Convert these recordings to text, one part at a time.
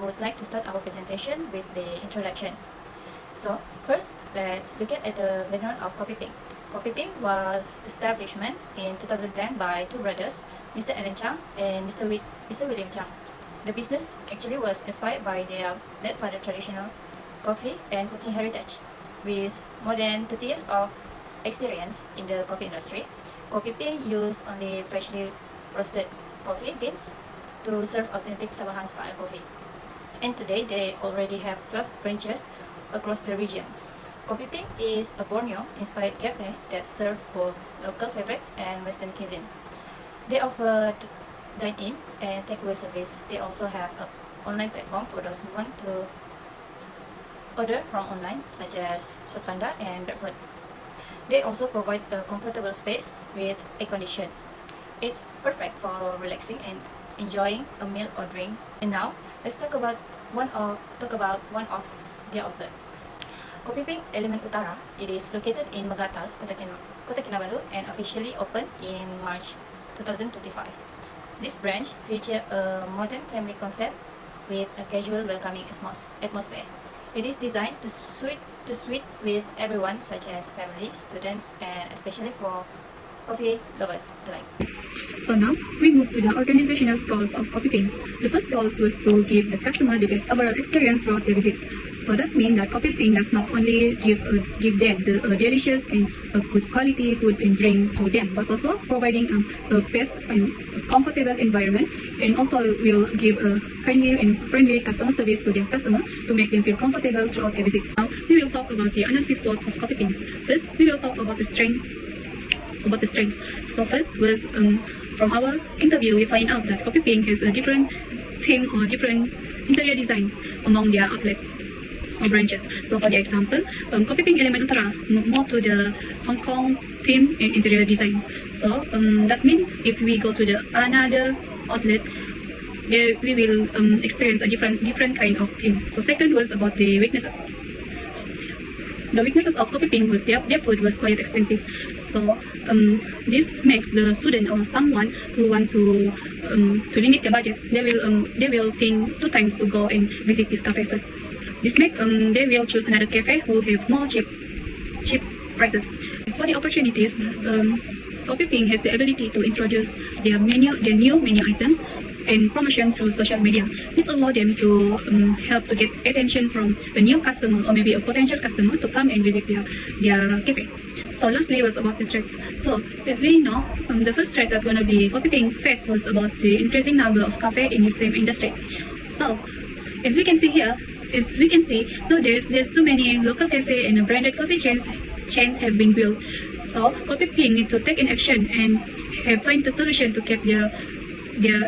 would like to start our presentation with the introduction. So, first, let's look at the background of Kopi Peng. Kopi Peng was established in 2010 by two brothers, Mr. Alan Chang and Mr. William Chang. The business actually was inspired by their late father traditional coffee and cooking heritage. With more than 30 years of experience in the coffee industry, Kopi Peng used only freshly roasted coffee beans to serve authentic Sabahan style coffee. And today they already have 12 branches across the region. Kopi Peng is a Borneo inspired cafe that serves both local favorites and Western cuisine. They offer dine-in and takeaway service. They also have an online platform for those who want to order from online, such as Foodpanda and GrabFood. They also provide a comfortable space with air condition. It's perfect for relaxing and enjoying a meal or drink. And now, let's talk about one of their outlets. Kopi Peng Element Utara. It is located in Magatal, Kota Kinabalu, and officially opened in March 2025. This branch features a modern family concept with a casual, welcoming atmosphere. It is designed to suit with everyone, such as families, students, and especially for coffee lovers alike. So now we move to the organizational goals of Kopi Peng. The first goal was to give the customer the best overall experience throughout their visits. So that means that Kopi Peng does not only give them the delicious and good quality food and drink to them, but also providing a best and comfortable environment, and also will give a kindly and friendly customer service to their customer to make them feel comfortable throughout their visits. Now we will talk about the analysis SWOT of Kopi Peng. First, we will talk about the strengths. So first was from our interview, we find out that Kopi Peng has a different theme or different interior designs among their outlet or branches. So for the example, Kopi Peng Element Utara more to the Hong Kong theme and interior designs. So that means if we go to the another outlet, there we will experience a different kind of theme. So second was about the weaknesses. The weaknesses of Kopi Peng was their food was quite expensive. So this makes the student or someone who want to limit their budgets, they will think two times to go and visit this cafe first. This makes they will choose another cafe who have more cheap prices. For the opportunities, Kopi Peng has the ability to introduce their new menu items and promotion through social media. This allows them to help to get attention from a new customer or maybe a potential customer to come and visit their cafe. So lastly was about the threats. So as we know, the first threat that's going to be Kopi Peng's face was about the increasing number of cafe in the same industry. So as we can see here, nowadays there's too many local cafe and branded coffee chains have been built. So Kopi Peng need to take an action and find the solution to keep their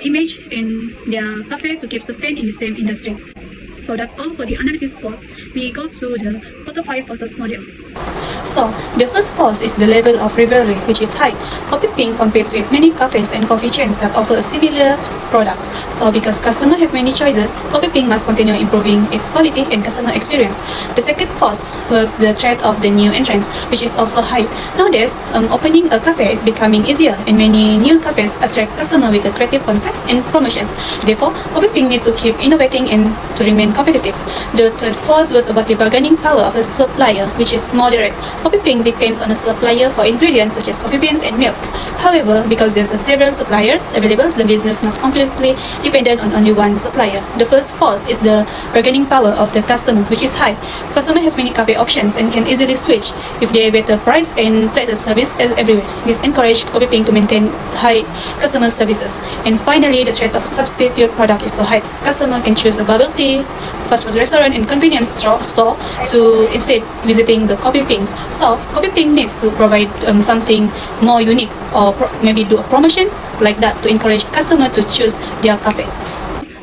image and their cafe to keep sustained in the same industry. So that's all for the analysis part. We go to the photo 5 process models. So, the first cause is the level of rivalry, which is high. Kopi Peng competes with many cafes and coffee chains that offer similar products. So, because customers have many choices, Kopi Peng must continue improving its quality and customer experience. The second cause was the threat of the new entrants, which is also high. Nowadays, opening a cafe is becoming easier, and many new cafes attract customers with a creative concept and promotions. Therefore, Kopi Peng needs to keep innovating and to remain competitive. The third cause was about the bargaining power of the supplier, which is moderate. Kopi Peng depends on a supplier for ingredients such as coffee beans and milk. However, because there's several suppliers available, the business not completely dependent on only one supplier. The first cause is the bargaining power of the customer, which is high. Customers have many cafe options and can easily switch if they better price and places service everywhere. This encourages Kopi Peng to maintain high customer services. And finally, the threat of substitute product is so high. Customer can choose a bubble tea, fast food restaurant, and convenience store to instead visiting the Kopi Peng. So Kopi Peng needs to provide something more unique, or maybe do a promotion like that to encourage customers to choose their cafe.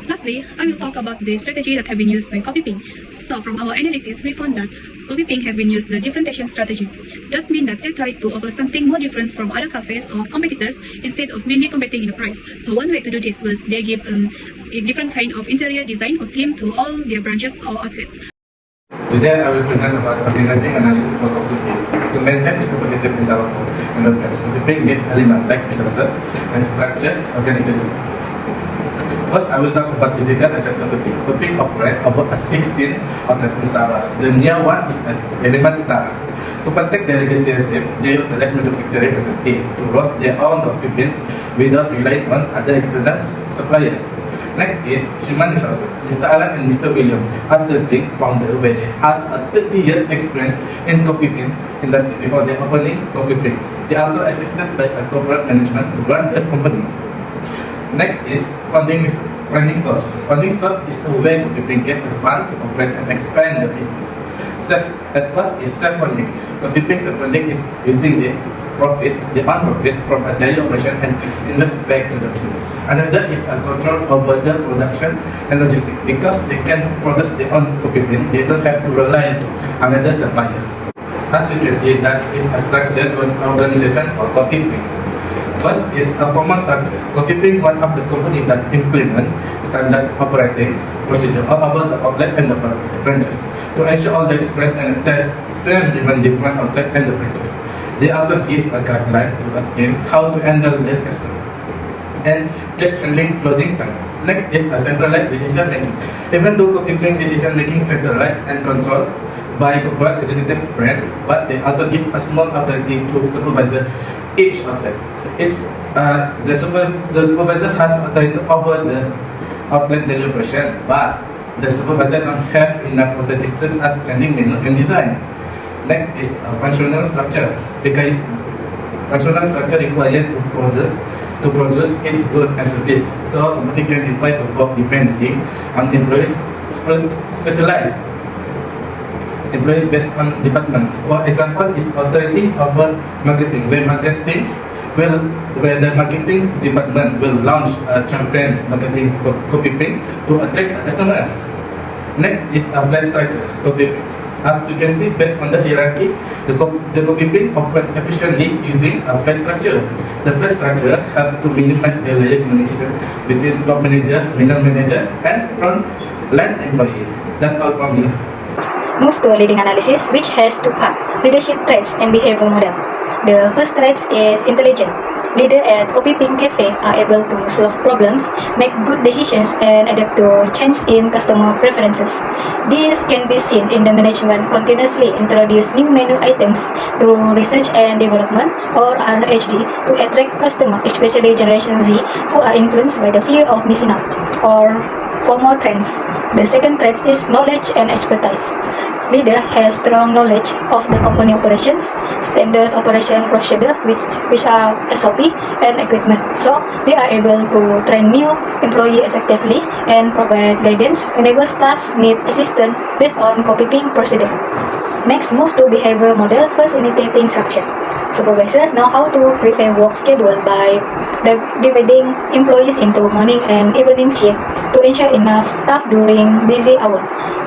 Lastly, I will talk about the strategy that have been used by Kopi Peng. So from our analysis, we found that Kopi Peng have been used the differentiation strategy. That means that they try to offer something more different from other cafes or competitors instead of mainly competing in the price. So one way to do this was they give a different kind of interior design or theme to all their branches or outlets. Today I will present about organizing analysis for Kopi Peng. To maintain its competitiveness of and Kopi Peng need elements like resources and structured organization. First, I will talk about Isetan as a Kopiping. Kopiping operate over a 16 outlet in Sabah. The near one is at Elementara. To protect their legacy, they utilize Metro Factory facility to roast their own coffee bean without relying on other external supplier. Next is human resources. Mr. Alan and Mr. William are serving founder where they has a 30 years experience in coffee bean industry before they opening Coffee Bean. They also assisted by a corporate management to run the company. Next is funding source. Funding source is a way Coffee Bean get the fund to operate and expand the business. At first is self-funding. Coffee Bean self-funding is using the own profit from a daily operation and invest back to the business. Another is a control over the production and logistics. Because they can produce their own coffee bean, they don't have to rely on another supplier. As you can see, that is a structured organization for Coffee Bean. First is a formal structure. Coffee Bean one of the companies that implement standard operating procedure all over the outlet and the branches to ensure all the experience and the test same even different outlet and the branches. They also give a guideline to the team how to handle their customer and cash handling closing time. Next is a centralized decision making. Even though Coffee Bean decision making centralized and controlled by corporate executive brand, but they also give a small authority to supervisor each outlet. The supervisor has authority over the outlet daily operation, but the supervisor don't have enough authority such as changing menu and design. Next is a functional structure. Because functional structure required to produce its goods and service. So company can divide the work depending on employee specialized employee based on department. For example, is authority over marketing, where the marketing department will launch a campaign marketing Coffee Bean to attract a customer. Next is a flat structure Coffee Bean. As you can see, based on the hierarchy, the Coffee Bean operate efficiently using a flat structure. The flat structure helps to minimize the layer communication between top manager, middle manager, and front line employee. That's all from me. Move to leading analysis, which has two parts: leadership traits and behavior model. The first trait is intelligent. Leaders at Coffee Bean Cafe are able to solve problems, make good decisions, and adapt to change in customer preferences. This can be seen in the management continuously introduce new menu items through research and development or R&D to attract customers, especially Generation Z, who are influenced by the fear of missing out or FOMO trends. The second trait is knowledge and expertise. Leader has strong knowledge of the company operations, standard operation procedure, which are SOP and equipment. So they are able to train new employee effectively and provide guidance whenever staff need assistance based on Coffee Bean procedure. Next, move to behavior model, first initiating structure. Supervisor know how to prepare work schedule by dividing employees into morning and evening shift to ensure enough staff during busy hour.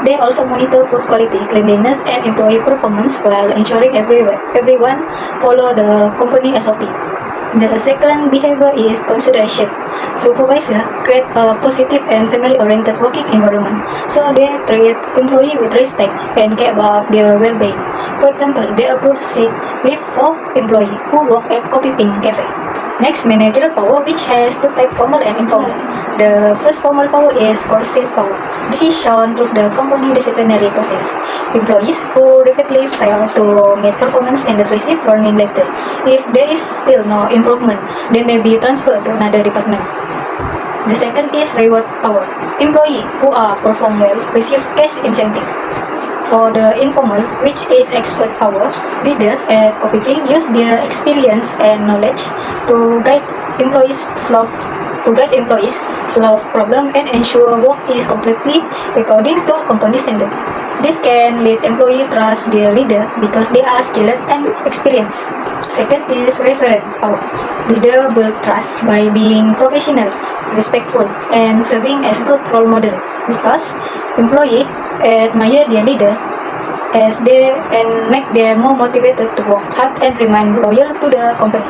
They also monitor food quality, cleanliness, and employee performance while ensuring everyone follow the company SOP. The second behavior is consideration. Supervisor create a positive and family-oriented working environment, so they treat employee with respect and care about their well-being. For example, they approve sick leave for employee who work at Coffee Bean Cafe. Next, managerial power, which has two types, formal and informal. The first formal power is coercive power. This is shown through the company disciplinary process. Employees who repeatedly fail to meet performance standards receive warning letter. If there is still no improvement, they may be transferred to another department. The second is reward power. Employees who are perform well receive cash incentive. For the informal, which is expert power, leader at Coffee Bean use their experience and knowledge to guide employees solve problem and ensure work is completely according to company standard. This can lead employee trust their leader because they are skilled and experienced. Second is referent power. Leader build trust by being professional, respectful, and serving as good role model because employee admire their leader as they and make them more motivated to work hard and remain loyal to the company.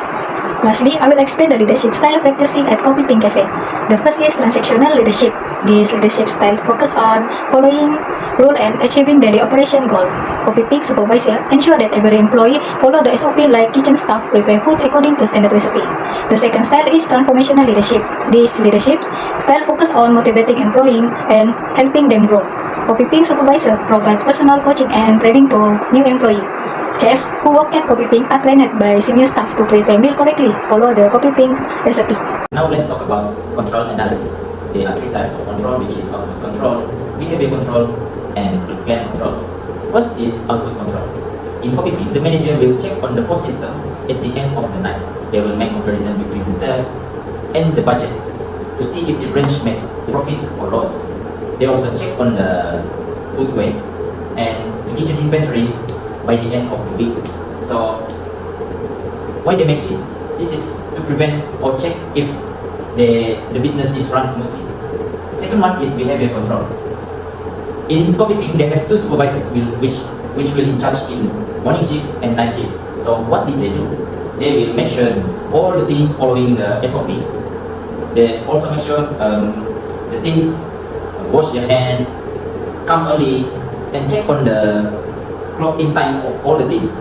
Lastly, I will explain the leadership style practicing at Coffee Pink Cafe. The first is transactional leadership. This leadership style focuses on following rule and achieving daily operation goal. Coffee Pink supervisor ensure that every employee follow the SOP like kitchen staff prepare food according to standard recipe. The second style is transformational leadership. This leadership style focus on motivating employees and helping them grow. Coffee Pink supervisor provide personal coaching and training to new employee. Chefs who work at Coffee Pink are trained by senior staff to prepare meal correctly, follow the Coffee Pink recipe. Now let's talk about control analysis. There are three types of control, which is output control, behavior control, and plan control. First is output control. In Coffee Pink, the manager will check on the post system at the end of the night. They will make comparison between the sales and the budget to see if the branch made profit or loss. They also check on the food waste and the kitchen inventory by the end of the week. So why they make this? This is to prevent or check if the business is run smoothly. The second one is behavior control. In Coffee Pink, they have two supervisors which will in charge in morning shift and night shift. So what did they do? They will make sure all the team following the SOP. They also make sure the teams wash their hands, come early, and check on the clock in time of all the teams.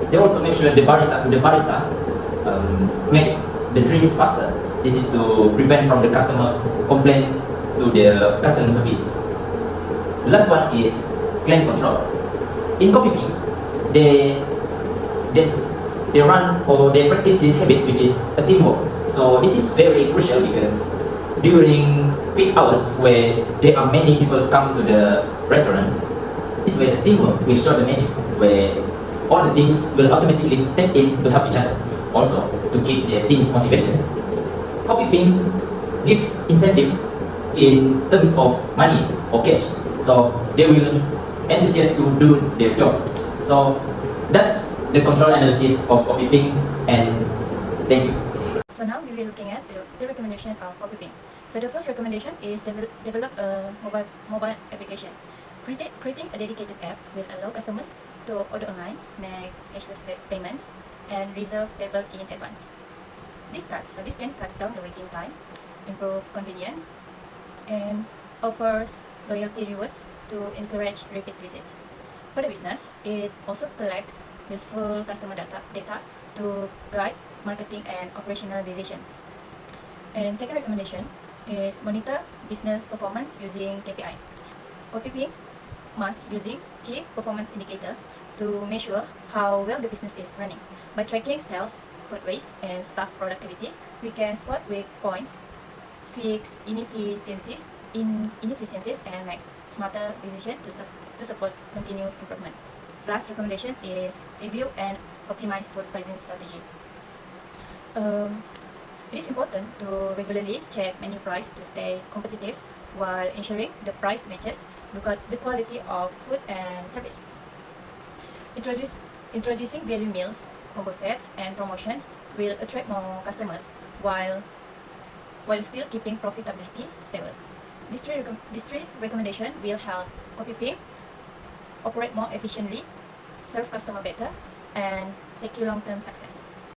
They also make sure the barista make the drinks faster. This is to prevent from the customer complaint to the customer service. The last one is plan control. In Coffee Pink, they run or they practice this habit, which is a teamwork. So this is very crucial because during peak hours where there are many people come to the restaurant, this is where the teamwork will show the magic, where all the teams will automatically step in to help each other, also to keep their team's motivations. Coffee Pink give incentive in terms of money or cash, so they will enthusiast to do their job. So that's the control analysis of Coffee Pink, and thank you. So now we will be looking at the recommendation of Coffee Pink. So the first recommendation is develop a mobile application. Creating a dedicated app will allow customers to order online, make cashless payments, and reserve table in advance. This can cut down the waiting time, improve convenience, and offers loyalty rewards to encourage repeat visits. For the business, it also collects useful customer data to guide marketing and operational decision. And second recommendation is monitor business performance using KPI. Coffee Pink must using key performance indicator to measure how well the business is running. By tracking sales, food waste, and staff productivity, we can spot weak points, fix inefficiencies, and make smarter decisions to support continuous improvement. Last recommendation is review and optimize food pricing strategy. It is important to regularly check menu price to stay competitive while ensuring the price matches the quality of food and service. Introducing value meals, combo sets, and promotions will attract more customers while still keeping profitability stable. These three recommendations will help Coffee Pink operate more efficiently, serve customer better, and secure long-term success.